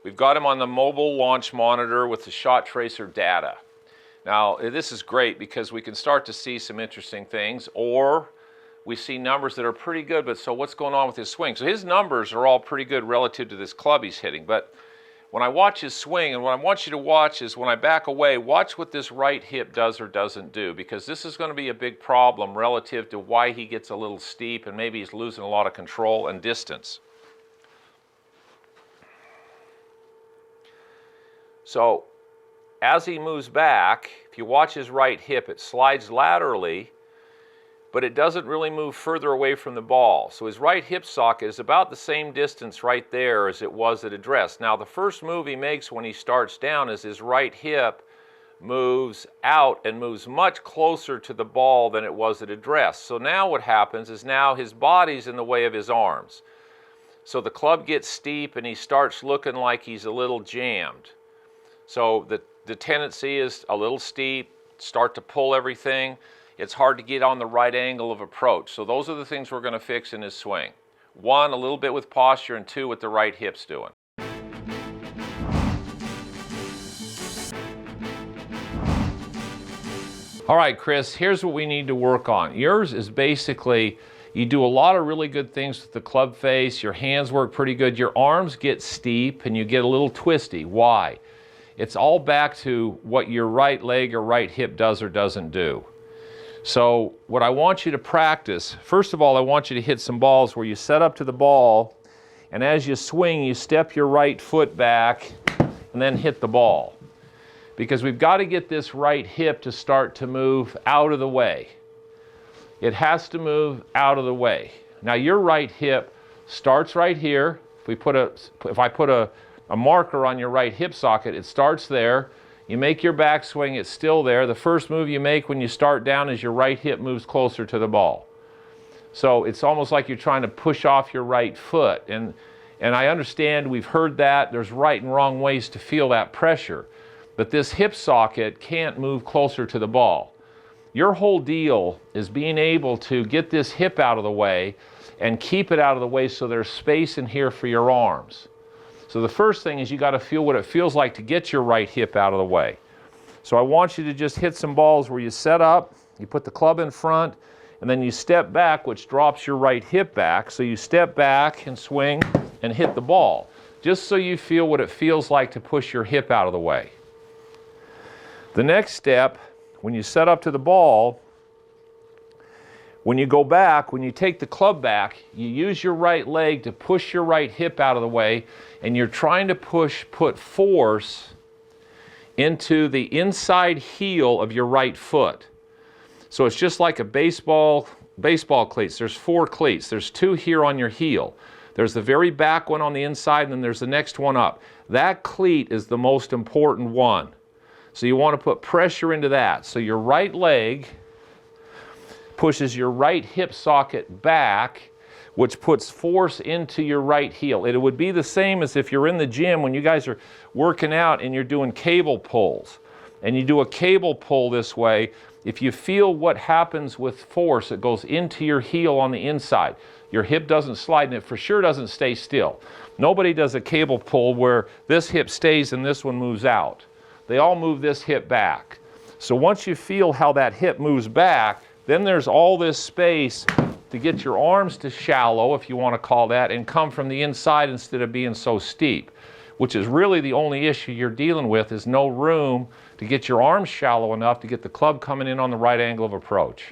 We've got him on the mobile launch monitor with the shot tracer data. Now, this is great because we can start to see some interesting things, or we see numbers that are pretty good, but so what's going on with his swing? So his numbers are all pretty good relative to this club he's hitting, but when I watch his swing, and what I want you to watch is when I back away, watch what this right hip does or doesn't do, because this is going to be a big problem relative to why he gets a little steep and maybe he's losing a lot of control and distance. So as he moves back, if you watch his right hip, it slides laterally, but it doesn't really move further away from the ball. So his right hip socket is about the same distance right there as it was at address. Now the first move he makes when he starts down is his right hip moves out and moves much closer to the ball than it was at address. So now what happens is now his body's in the way of his arms. So the club gets steep and he starts looking like he's a little jammed. So the tendency is a little steep, start to pull everything. It's hard to get on the right angle of approach. So those are the things we're going to fix in his swing. One, a little bit with posture, and two, what the right hip's doing. All right, Kris, here's what we need to work on. Yours is basically, you do a lot of really good things with the club face, your hands work pretty good, your arms get steep and you get a little twisty. Why? It's all back to what your right leg or right hip does or doesn't do. So what I want you to practice, first of all, I want you to hit some balls where you set up to the ball, and as you swing, you step your right foot back and then hit the ball. Because we've got to get this right hip to start to move out of the way. It has to move out of the way. Now your right hip starts right here. If I put a marker on your right hip socket, it starts there. You make your backswing, it's still there. The first move you make when you start down is your right hip moves closer to the ball. So it's almost like you're trying to push off your right foot. And I understand, we've heard that. There's right and wrong ways to feel that pressure. But this hip socket can't move closer to the ball. Your whole deal is being able to get this hip out of the way and keep it out of the way so there's space in here for your arms. So the first thing is you got to feel what it feels like to get your right hip out of the way. So I want you to just hit some balls where you set up, you put the club in front, and then you step back, which drops your right hip back. So you step back and swing and hit the ball, just so you feel what it feels like to push your hip out of the way. The next step, when you set up to the ball, when you go back, when you take the club back, you use your right leg to push your right hip out of the way, and you're trying to put force into the inside heel of your right foot. So it's just like a baseball cleats. There's 4 cleats. There's 2 here on your heel. There's the very back one on the inside, and then there's the next one up. That cleat is the most important one. So you want to put pressure into that. So your right leg pushes your right hip socket back, which puts force into your right heel. It would be the same as if you're in the gym when you guys are working out and you're doing cable pulls. And you do a cable pull this way. If you feel what happens with force, it goes into your heel on the inside. Your hip doesn't slide, and it for sure doesn't stay still. Nobody does a cable pull where this hip stays and this one moves out. They all move this hip back. So once you feel how that hip moves back, then there's all this space to get your arms to shallow, if you want to call that, and come from the inside instead of being so steep, which is really the only issue you're dealing with, is no room to get your arms shallow enough to get the club coming in on the right angle of approach.